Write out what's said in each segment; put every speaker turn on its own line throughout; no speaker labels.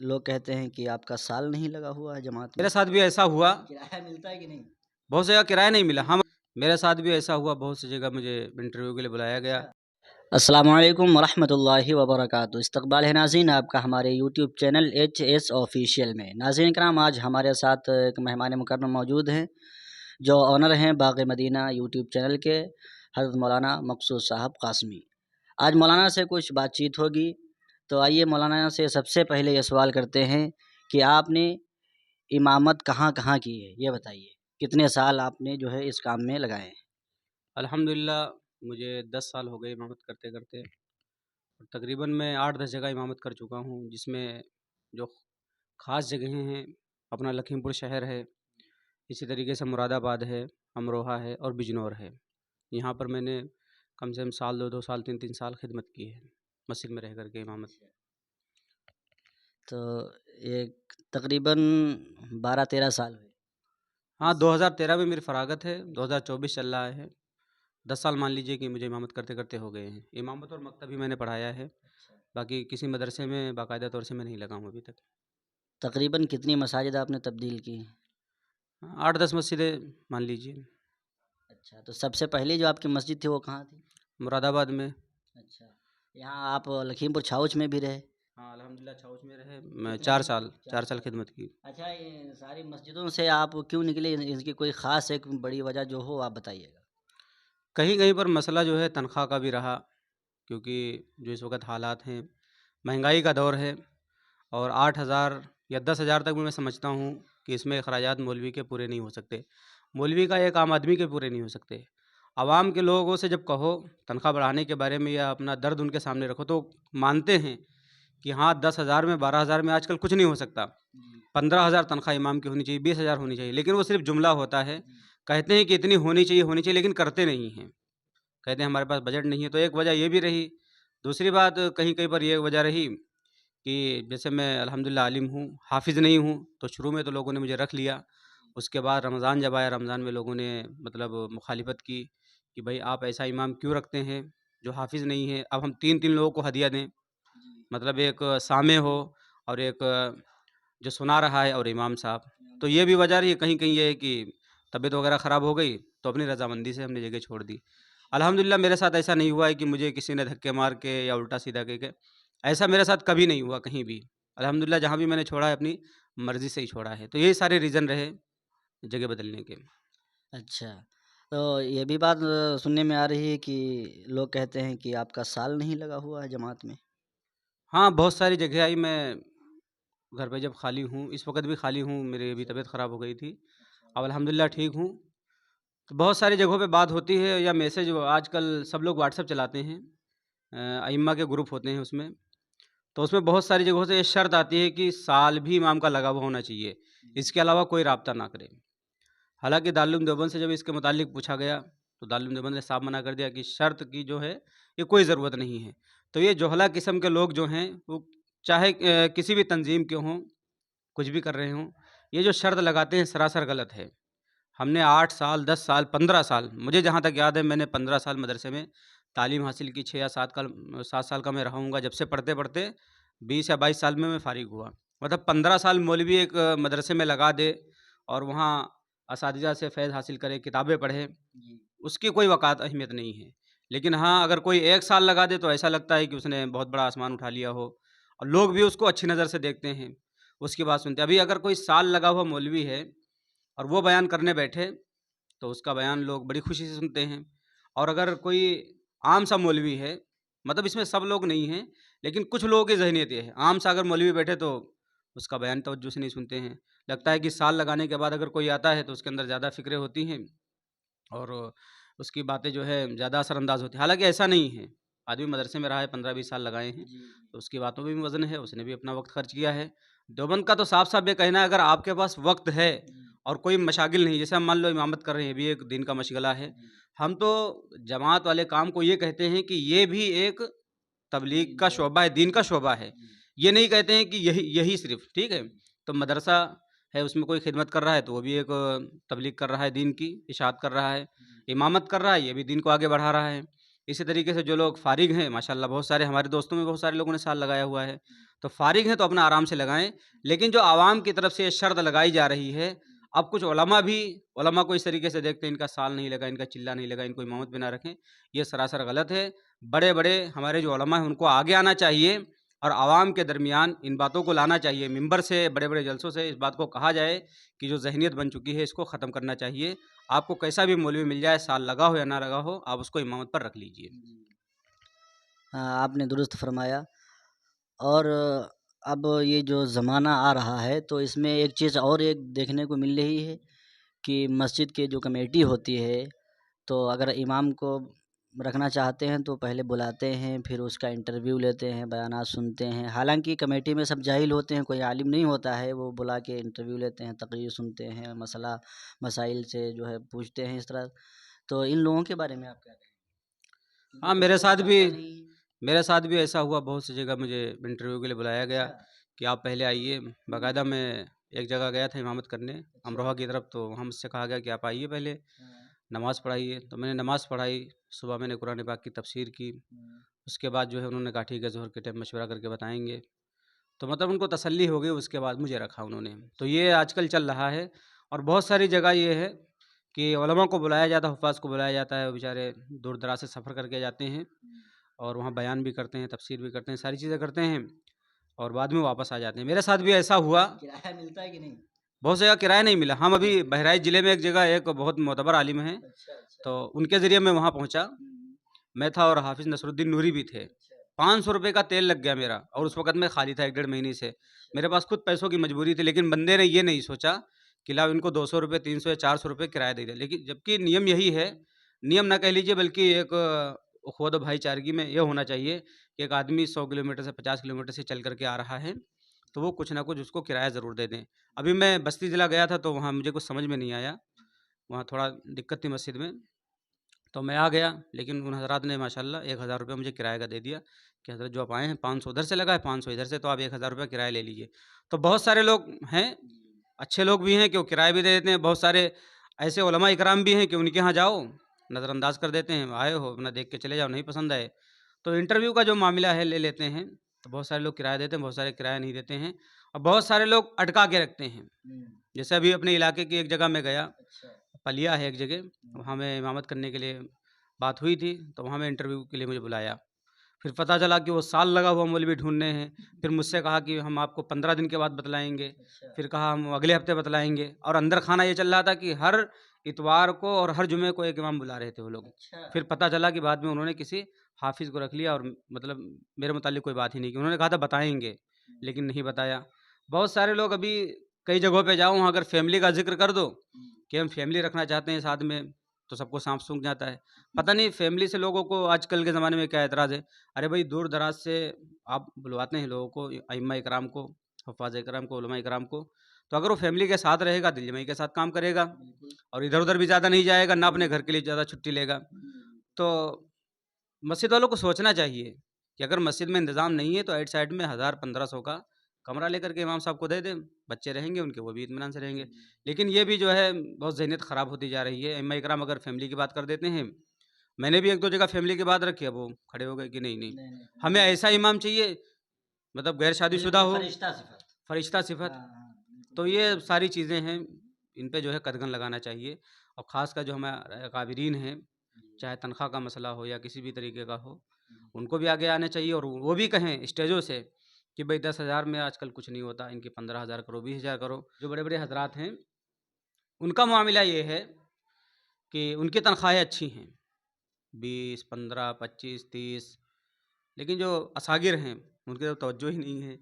لوگ کہتے ہیں کہ آپ کا سال نہیں لگا ہوا ہے جماعت
میرے
میں،
ساتھ بھی ایسا ہوا،
کرایہ ملتا ہے کہ نہیں؟
بہت سی جگہ کرایہ نہیں ملا. میرے ساتھ بھی ایسا ہوا، بہت سی جگہ مجھے انٹرویو کے لیے بلایا گیا.
السلام علیکم ورحمۃ اللہ وبرکاتہ. استقبال ہے ناظرین آپ کا ہمارے YouTube channel H S official میں. ناظرین کرام، آج ہمارے ساتھ ایک مہمان مکرم موجود ہیں جو آنر ہیں باغ مدینہ یوٹیوب چینل کے، حضرت مولانا مقصود صاحب قاسمی. آج مولانا سے کچھ بات چیت ہوگی، تو آئیے مولانا سے سب سے پہلے یہ سوال کرتے ہیں کہ آپ نے امامت کہاں کہاں کی ہے، یہ بتائیے. کتنے سال آپ نے جو ہے اس کام میں لگائے ہیں؟
الحمدللہ مجھے 10 سال ہو گئے امامت کرتے کرتے، اور تقریباً میں 8-10 جگہ امامت کر چکا ہوں، جس میں جو خاص جگہیں ہیں اپنا لکھیم پور شہر ہے، اسی طریقے سے مراد آباد ہے، امروہہ ہے اور بجنور ہے. یہاں پر میں نے کم سے کم سال 2 سال 3 سال خدمت کی ہے مسجد میں رہ کر کے امامت.
تو ایک تقریباً 12-13 سال ہوئے.
ہاں، 2013 میں میری فراغت ہے، 2024 چل رہا ہے. 10 سال مان لیجئے کہ مجھے امامت کرتے کرتے ہو گئے ہیں. امامت اور مکتب بھی میں نے پڑھایا ہے، باقی کسی مدرسے میں باقاعدہ طور سے میں نہیں لگا ہوں ابھی تک.
تقریباً کتنی مساجد آپ نے تبدیل کی؟
8-10 مسجدیں مان لیجئے.
اچھا، تو سب سے پہلی جو آپ کی مسجد تھی وہ کہاں تھی؟
مراد آباد میں.
اچھا، یہاں آپ لکھیم پور چھاؤچ میں بھی رہے؟
ہاں الحمدللہ چھاؤچ میں رہے، میں 4 سال خدمت کی.
اچھا، یہ ساری مسجدوں سے آپ کیوں نکلے؟ اس کی کوئی خاص ایک بڑی وجہ جو ہو آپ بتائیے گا.
کہیں کہیں پر مسئلہ جو ہے تنخواہ کا بھی رہا، کیونکہ جو اس وقت حالات ہیں، مہنگائی کا دور ہے، اور 8,000 یا 10,000 تک بھی میں سمجھتا ہوں کہ اس میں اخراجات مولوی کے پورے نہیں ہو سکتے. مولوی کا ایک عام آدمی کے پورے نہیں ہو سکتے. عوام کے لوگوں سے جب کہو تنخواہ بڑھانے کے بارے میں یا اپنا درد ان کے سامنے رکھو تو مانتے ہیں کہ ہاں 10,000 میں 12,000 میں آج کل کچھ نہیں ہو سکتا. 15,000 تنخواہ امام کی ہونی چاہیے، 20,000 ہونی چاہیے، لیکن وہ صرف جملہ ہوتا ہے. کہتے ہیں کہ اتنی ہونی چاہیے لیکن کرتے نہیں ہیں. کہتے ہیں ہمارے پاس بجٹ نہیں ہے. تو ایک وجہ یہ بھی رہی. دوسری بات کہیں کہیں پر یہ وجہ رہی کہ جیسے میں الحمدللہ عالم ہوں، حافظ نہیں ہوں، تو شروع میں تو لوگوں نے مجھے رکھ لیا. اس کے بعد رمضان جب آیا، رمضان میں لوگوں نے مطلب مخالفت کی کہ بھائی آپ ایسا امام کیوں رکھتے ہیں جو حافظ نہیں ہے. اب ہم 3 لوگوں کو ہدیہ دیں، مطلب ایک سامع ہو اور ایک جو سنا رہا ہے اور امام صاحب. تو یہ بھی وجہ رہی. کہیں کہیں یہ ہے کہ طبیعت وغیرہ خراب ہو گئی تو اپنی رضامندی سے ہم نے جگہ چھوڑ دی. الحمدللہ میرے ساتھ ایسا نہیں ہوا ہے کہ مجھے کسی نے دھکے مار کے یا الٹا سیدھا کہہ کے، ایسا میرے ساتھ کبھی نہیں ہوا کہیں بھی. الحمدللہ جہاں بھی میں نے چھوڑا ہے اپنی مرضی سے ہی چھوڑا ہے. تو یہی سارے ریزن رہے جگہ بدلنے کے.
اچھا، تو یہ بھی بات سننے میں آ رہی ہے کہ لوگ کہتے ہیں کہ آپ کا سال نہیں لگا ہوا ہے جماعت میں.
ہاں بہت ساری جگہ آئی. میں گھر پہ جب خالی ہوں، اس وقت بھی خالی ہوں، میری ابھی طبیعت خراب ہو گئی تھی، اب الحمدللہ ٹھیک ہوں. تو بہت ساری جگہوں پہ بات ہوتی ہے یا میسج. آج کل سب لوگ واٹس ایپ چلاتے ہیں، ائمہ کے گروپ ہوتے ہیں اس میں، تو اس میں بہت ساری جگہوں سے یہ شرط آتی ہے کہ سال بھی امام کا لگا ہوا ہونا چاہیے، اس کے علاوہ کوئی رابطہ نہ کرے. حالانکہ دارالعلوم دیوبند سے جب اس کے متعلق پوچھا گیا تو دارالعلوم دیوبند نے صاف منع کر دیا کہ شرط کی جو ہے یہ کوئی ضرورت نہیں ہے. تو یہ جوہلا قسم کے لوگ جو ہیں وہ چاہے کسی بھی تنظیم کے ہوں، کچھ بھی کر رہے ہوں، یہ جو شرط لگاتے ہیں سراسر غلط ہے. ہم نے 8 سال 10 سال 15 سال، مجھے جہاں تک یاد ہے میں نے 15 سال مدرسے میں تعلیم حاصل کی. 6 یا 7 سال کا میں رہا ہوں گا. جب سے پڑھتے پڑھتے 20 یا 22 سال میں فارغ ہوا. مطلب 15 سال مولوی ایک مدرسے میں لگا دے اور وہاں اساتذہ سے فیض حاصل کرے، کتابیں پڑھے، اس کی کوئی وقعت اہمیت نہیں ہے. لیکن ہاں اگر کوئی 1 سال لگا دے تو ایسا لگتا ہے کہ اس نے بہت بڑا آسمان اٹھا لیا ہو، اور لوگ بھی اس کو اچھی نظر سے دیکھتے ہیں، اس کی بات سنتے ہیں. ابھی اگر کوئی سال لگا ہوا مولوی ہے اور وہ بیان کرنے بیٹھے تو اس کا بیان لوگ بڑی خوشی سے سنتے ہیں. اور اگر کوئی عام سا مولوی ہے، مطلب اس میں سب لوگ نہیں ہیں لیکن کچھ لوگوں کی ذہنیت یہ ہے، عام سا اگر مولوی بیٹھے تو اس کا بیان توجہ سے نہیں سنتے ہیں. لگتا ہے کہ سال لگانے کے بعد اگر کوئی آتا ہے تو اس کے اندر زیادہ فکریں ہوتی ہیں اور اس کی باتیں جو ہے زیادہ اثر انداز ہوتی ہیں. حالانکہ ایسا نہیں ہے. آدمی مدرسے میں رہا ہے، 15-20 سال لگائے ہیں، تو اس کی باتوں میں بھی وزن ہے، اس نے بھی اپنا وقت خرچ کیا ہے. دیوبند کا تو صاف صاف یہ کہنا ہے اگر آپ کے پاس وقت ہے اور کوئی مشاغل نہیں، جیسے ہم مان لو امامت کر رہے ہیں، یہ بھی ایک دین کا مشغلہ ہے. ہم تو جماعت والے کام کو یہ کہتے ہیں کہ یہ بھی ایک تبلیغ کا شعبہ ہے، دین کا شعبہ ہے. یہ نہیں کہتے ہیں کہ یہی صرف ٹھیک ہے. تو مدرسہ ہے، اس میں کوئی خدمت کر رہا ہے تو وہ بھی ایک تبلیغ کر رہا ہے، دین کی اشاعت کر رہا ہے. امامت کر رہا ہے، یہ بھی دین کو آگے بڑھا رہا ہے. اسی طریقے سے جو لوگ فارغ ہیں ماشاءاللہ بہت سارے ہمارے دوستوں میں بہت سارے لوگوں نے سال لگایا ہوا ہے، تو فارغ ہیں تو اپنا آرام سے لگائیں، لیکن جو عوام کی طرف سے یہ شرط لگائی جا رہی ہے، اب کچھ علماء کو اس طریقے سے دیکھتے ہیں ان کا سال نہیں لگا، ان کا چلہ نہیں لگا، ان کو امامت پہ نہ رکھیں، یہ سراسر غلط ہے۔ بڑے بڑے ہمارے جو علماء ہیں ان کو آگے آنا چاہیے اور عوام کے درمیان ان باتوں کو لانا چاہیے، ممبر سے بڑے بڑے جلسوں سے اس بات کو کہا جائے کہ جو ذہنیت بن چکی ہے اس کو ختم کرنا چاہیے۔ آپ کو کیسا بھی مولوی مل جائے، سال لگا ہو یا نہ لگا ہو، آپ اس کو امامت پر رکھ لیجئے۔
ہاں، آپ نے درست فرمایا۔ اور اب یہ جو زمانہ آ رہا ہے تو اس میں ایک چیز اور ایک دیکھنے کو مل رہی ہے کہ مسجد کے جو کمیٹی ہوتی ہے تو اگر امام کو رکھنا چاہتے ہیں تو پہلے بلاتے ہیں، پھر اس کا انٹرویو لیتے ہیں، بیانات سنتے ہیں، حالانکہ کمیٹی میں سب جاہل ہوتے ہیں، کوئی عالم نہیں ہوتا ہے، وہ بلا کے انٹرویو لیتے ہیں، تقریر سنتے ہیں، مسائل سے جو ہے پوچھتے ہیں اس طرح۔ تو ان لوگوں کے بارے میں آپ کیا کہیں گے؟
ہاں،
کیونکہ کچھ لوگ چاہتے نہیں۔
میرے ساتھ بھی ایسا ہوا، بہت سی جگہ مجھے انٹرویو کے لیے بلایا گیا
اچھا۔
کہ آپ پہلے آئیے۔ باقاعدہ میں ایک جگہ گیا تھا امامت کرنے امروہہ کی طرف، تو وہاں مجھ سے کہا گیا کہ آپ آئیے پہلے نماز پڑھائیے، تو میں نے نماز پڑھائی، صبح میں نے قرآن پاک کی تفسیر کی، اس کے بعد جو ہے انہوں نے کہا ٹھیک ہے ظہر کے ٹائم مشورہ کر کے بتائیں گے، تو مطلب ان کو تسلی ہو گئی، اس کے بعد مجھے رکھا انہوں نے۔ تو یہ آج کل چل رہا ہے، اور بہت ساری جگہ یہ ہے کہ علماء کو بلایا جاتا ہے، حفاظ کو بلایا جاتا ہے، وہ بیچارے دور دراز سے سفر کر کے جاتے ہیں اور وہاں بیان بھی کرتے ہیں، تفسیر بھی کرتے ہیں، ساری چیزیں کرتے ہیں اور بعد میں واپس آ جاتے ہیں۔ میرے ساتھ بھی ایسا ہوا،
کرایہ ملتا ہے کہ نہیں؟
بہت جگہ کرایہ نہیں ملا۔ ہم ابھی بہرائچ ضلع میں ایک جگہ ایک بہت معتبر عالم ہیں،
اچھا اچھا۔
تو ان کے ذریعے میں وہاں پہنچا، میں تھا اور حافظ نصر الدین نوری بھی تھے۔ 500 روپے کا تیل لگ گیا میرا، اور اس وقت میں خالی تھا 1.5 مہینے سے، میرے پاس خود پیسوں کی مجبوری تھی، لیکن بندے نے یہ نہیں سوچا کہ لاؤ ان کو 200 روپے 300 یا 400 روپے کرایہ دے دے، لیکن جبکہ نیم یہی ہے، نیم نہ کہہ لیجیے بلکہ ایک اخوت و بھائی چارگی میں یہ ہونا چاہیے کہ ایک آدمی 100 کلومیٹر سے 50 کلومیٹر سے چل کر کے آ رہا ہے تو وہ کچھ نہ کچھ اس کو کرایہ ضرور دے دیں۔ ابھی میں بستی ضلع گیا تھا تو وہاں مجھے کچھ سمجھ میں نہیں آیا، وہاں تھوڑا دقت تھی مسجد میں، تو میں آ گیا، لیکن ان حضرات نے ماشاءاللہ 1000 روپے مجھے کرایہ کا دے دیا کہ حضرت جو آپ آئے ہیں 500 ادھر سے لگا ہے، 500 ادھر سے، تو آپ 1000 روپے کرایہ لے لیجیے۔ تو بہت سارے لوگ ہیں، اچھے لوگ بھی ہیں کہ وہ کرایہ بھی دے دیتے ہیں، بہت سارے ایسے علماء اکرام بھی ہیں کہ ان کے ہاں جاؤ نظر انداز کر دیتے ہیں، آئے ہو اپنا دیکھ کے چلے جاؤ، نہیں پسند آئے تو انٹرویو کا جو معاملہ ہے لے لیتے ہیں، تو بہت سارے لوگ کرایہ دیتے ہیں، بہت سارے کرایہ نہیں دیتے ہیں، اور بہت سارے لوگ اٹکا کے رکھتے ہیں۔ جیسے ابھی اپنے علاقے کی ایک جگہ میں گیا، پلیا ہے ایک جگہ، وہاں میں امامت کرنے کے لیے بات ہوئی تھی، تو وہاں میں انٹرویو کے لیے مجھے بلایا، پھر پتہ چلا کہ وہ سال لگا ہوا مولوی ڈھونڈنے ہیں، پھر مجھ سے کہا کہ ہم آپ کو 15 دن کے بعد بتلائیں گے، پھر کہا ہم اگلے ہفتے بتلائیں گے، اور اندر خانہ یہ چل رہا تھا کہ ہر اتوار کو اور ہر جمعے کو ایک امام بلا رہے تھے وہ لوگ۔ پھر پتہ چلا کہ بعد میں انہوں نے کسی حافظ کو رکھ لیا، اور مطلب میرے متعلق کوئی بات ہی نہیں کی، انہوں نے کہا تھا بتائیں گے لیکن نہیں بتایا۔ بہت سارے لوگ ابھی کئی جگہوں پہ جاؤ، وہاں اگر فیملی کا ذکر کر دو کہ ہم فیملی رکھنا چاہتے ہیں ساتھ میں، تو سب کو سانپ سونکھ جاتا ہے۔ پتہ نہیں فیملی سے لوگوں کو آج کل کے زمانے میں کیا اعتراض ہے۔ ارے بھائی دور دراز سے آپ بلواتے ہیں لوگوں کو، ائمہ اکرام کو، حفاظ اکرام کو، علماء اکرام کو، تو اگر وہ فیملی کے ساتھ رہے گا دل جمعی کے ساتھ کام کرے گا، اور ادھر ادھر بھی زیادہ نہیں جائے گا، نہ اپنے گھر کے لیے زیادہ چھٹی لے گا۔ تو مسجد والوں کو سوچنا چاہیے کہ اگر مسجد میں انتظام نہیں ہے تو ایٹ سائڈ میں 1000-1500 کا کمرہ لے کر کے امام صاحب کو دے دیں، بچے رہیں گے ان کے، وہ بھی اطمینان سے رہیں گے۔ لیکن یہ بھی جو ہے بہت ذہنیت خراب ہوتی جا رہی ہے۔ ائمہ اکرام اگر فیملی کی بات کر دیتے ہیں، میں نے بھی 1-2 جگہ فیملی کی بات رکھی، اب وہ کھڑے ہو گئے کہ نہیں ہمیں ایسا امام چاہیے، مطلب غیر شادی شدہ ہو، فرشتہ صفت۔ تو یہ ساری چیزیں ہیں، ان پہ جو ہے قدغن لگانا چاہیے، اور خاص کر جو ہمارے اکابرین ہیں، چاہے تنخواہ کا مسئلہ ہو یا کسی بھی طریقے کا ہو، ان کو بھی آگے آنا چاہیے، اور وہ بھی کہیں اسٹیجوں سے کہ بھائی 10,000 میں آج کل کچھ نہیں ہوتا، ان کی 15,000 کرو، 20,000 کرو۔ جو بڑے بڑے حضرات ہیں ان کا معاملہ یہ ہے کہ ان کی تنخواہیں اچھی ہیں، 20, 15, 25, 30، لیکن جو اساگر ہیں ان کی طرف توجہ ہی نہیں ہے۔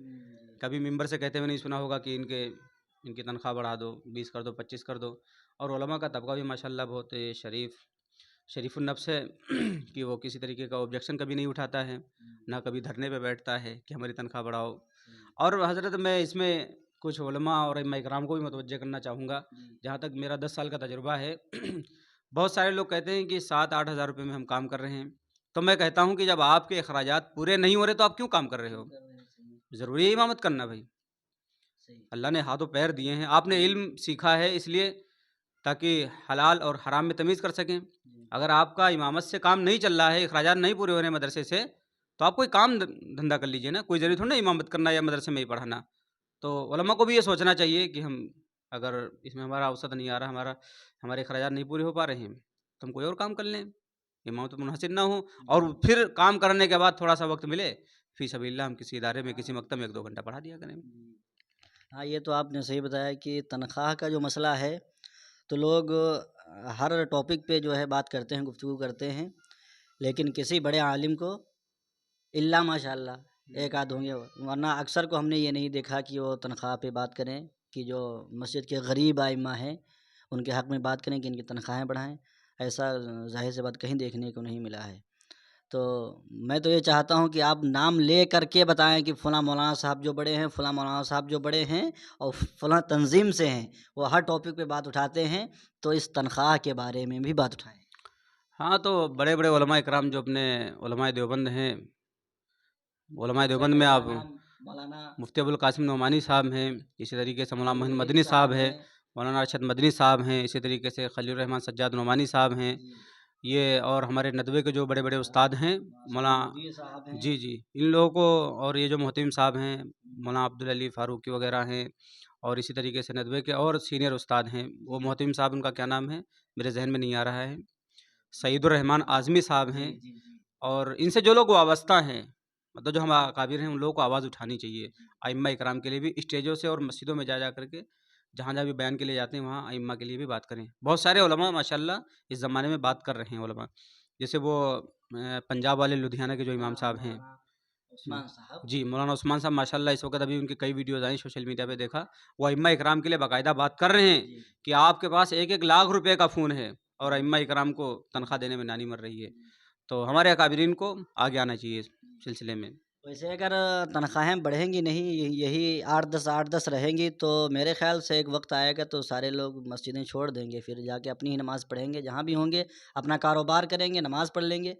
کبھی ممبر سے کہتے ہوئے نہیں سنا ہوگا کہ ان کی تنخواہ بڑھا دو، 20 کر دو، 25 کر دو۔ اور علماء کا طبقہ بھی ماشاءاللہ بہت شریف النفس ہے کہ وہ کسی طریقے کا آبجیکشن کبھی نہیں اٹھاتا ہے، نہ کبھی دھرنے پہ بیٹھتا ہے کہ ہماری تنخواہ بڑھاؤ۔ اور حضرت میں اس میں کچھ علماء اور ائمہ اکرام کو بھی متوجہ کرنا چاہوں گا، جہاں تک میرا 10 سال کا تجربہ ہے۔ بہت سارے لوگ کہتے ہیں کہ 7-8 ہزار روپے میں ہم کام کر رہے ہیں، تو میں کہتا ہوں کہ جب آپ کے اخراجات پورے نہیں ہو رہے تو آپ کیوں کام کر رہے ہو؟ ضروری ہے امامت کرنا بھائی، اللہ نے ہاتھ و پیر دیے ہیں، آپ نے علم سیکھا ہے اس لیے تاکہ حلال اور حرام میں تمیز کر سکیں، اگر آپ کا امامت سے کام نہیں چل رہا ہے، اخراجات نہیں پورے ہو رہے ہیں مدرسے سے، تو آپ کوئی کام دھندا کر لیجیے نا، کوئی ضروری تھوڑی نا امامت کرنا یا مدرسے میں ہی پڑھانا۔ تو علماء کو بھی یہ سوچنا چاہیے کہ ہم اگر اس میں ہمارا اوسط نہیں آ رہا، ہمارے اخراجات نہیں پورے ہو پا رہے ہیں، تو ہم کوئی اور کام کر لیں، امامت منحصر نہ ہوں، اور پھر کام کرنے کے بعد تھوڑا سا وقت ملے، فی سبیل اللہ ہم کسی ادارے میں کسی مکتب میں 1-2 گھنٹہ پڑھا دیا کریں۔
ہاں، یہ تو آپ نے صحیح بتایا کہ تنخواہ کا جو مسئلہ ہے تو لوگ ہر ٹاپک پہ جو ہے بات کرتے ہیں، گفتگو کرتے ہیں، لیکن کسی بڑے عالم کو الا ماشاء اللہ ایک آدھ ہوں گے، ورنہ اکثر کو ہم نے یہ نہیں دیکھا کہ وہ تنخواہ پہ بات کریں، کہ جو مسجد کے غریب ائمہ ہیں ان کے حق میں بات کریں کہ ان کی تنخواہیں بڑھائیں۔ ایسا ظاہر سی بات کہیں دیکھنے کو نہیں ملا ہے۔ تو میں تو یہ چاہتا ہوں کہ آپ نام لے کر کے بتائیں کہ فلاں مولانا صاحب جو بڑے ہیں، فلاں مولانا صاحب جو بڑے ہیں اور فلاں تنظیم سے ہیں، وہ ہر ٹاپک پہ بات اٹھاتے ہیں، تو اس تنخواہ کے بارے میں بھی بات اٹھائیں۔
ہاں، تو بڑے بڑے علماء اکرام جو اپنے علماء دیوبند ہیں، علماء دیوبند میں آپ
مولانا
مفتی ابوالقاسم نعمانی صاحب ہیں، اسی طریقے سے مولانا محمد مدنی صاحب ہیں، مولانا ارشد مدنی صاحب ہیں، اسی طریقے سے خلیل الرحمن سجاد نعمانی صاحب ہیں، یہ اور ہمارے ندوے کے جو بڑے بڑے استاد ہیں مولانا جی جی ان لوگوں کو، اور یہ جو محترم صاحب ہیں مولانا عبدالعلی فاروقی وغیرہ ہیں، اور اسی طریقے سے ندوے کے اور سینئر استاد ہیں، وہ محترم صاحب ان کا کیا نام ہے میرے ذہن میں نہیں آ رہا ہے، سعید الرحمن اعظمی صاحب ہیں، اور ان سے جو لوگ وابستہ ہیں، مطلب جو ہم اکابر ہیں، ان لوگوں کو آواز اٹھانی چاہیے ائمہ اکرام کے لیے بھی، اسٹیجوں سے اور مسجدوں میں جا کر کے جہاں جہاں بھی بیان کے لیے جاتے ہیں وہاں ائمہ کے لیے بھی بات کریں۔ بہت سارے علماء ماشاءاللہ اس زمانے میں بات کر رہے ہیں علماء، جیسے وہ پنجاب والے لدھیانہ کے جو امام صاحب ہیں
عثمان صاحب،
جی، مولانا عثمان صاحب ماشاءاللہ اس وقت ابھی ان کی کئی ویڈیوز آئیں سوشل میڈیا پہ دیکھا، وہ ائمہ اکرام کے لیے باقاعدہ بات کر رہے ہیں کہ آپ کے پاس 1-1 لاکھ روپے کا فون ہے اور ائمہ اکرام کو تنخواہ دینے میں نانی مر رہی ہے، تو ہمارے اکابرین کو آگے آنا چاہیے اس سلسلے میں۔
ویسے اگر تنخواہیں بڑھیں گی نہیں، یہی 8-10 رہیں گی، تو میرے خیال سے ایک وقت آئے گا تو سارے لوگ مسجدیں چھوڑ دیں گے، پھر جا کے اپنی ہی نماز پڑھیں گے، جہاں بھی ہوں گے اپنا کاروبار کریں گے، نماز پڑھ لیں گے،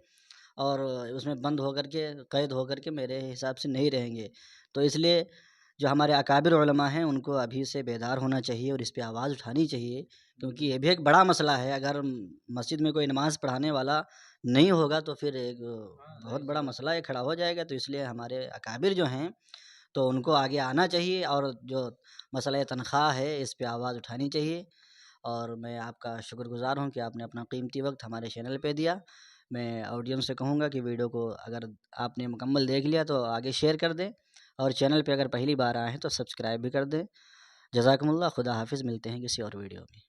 اور اس میں بند ہو کر کے، قید ہو کر کے میرے حساب سے نہیں رہیں گے۔ تو اس لیے جو ہمارے اکابر علماء ہیں ان کو ابھی سے بیدار ہونا چاہیے اور اس پہ آواز اٹھانی چاہیے، کیونکہ یہ بھی ایک بڑا مسئلہ ہے۔ اگر مسجد میں کوئی نماز پڑھانے والا نہیں ہوگا تو پھر ایک بہت بڑا مسئلہ یہ کھڑا ہو جائے گا، تو اس لیے ہمارے اکابر جو ہیں تو ان کو آگے آنا چاہیے، اور جو مسئلہ تنخواہ ہے اس پہ آواز اٹھانی چاہیے۔ اور میں آپ کا شکر گزار ہوں کہ آپ نے اپنا قیمتی وقت ہمارے چینل پہ دیا۔ میں آڈینس سے کہوں گا کہ ویڈیو کو اگر آپ نے مکمل دیکھ لیا تو آگے شیئر کر دیں، اور چینل پہ اگر پہلی بار آئے ہیں تو سبسکرائب بھی کر دیں۔ جزاکم اللہ، خدا حافظ، ملتے ہیں کسی اور ویڈیو میں۔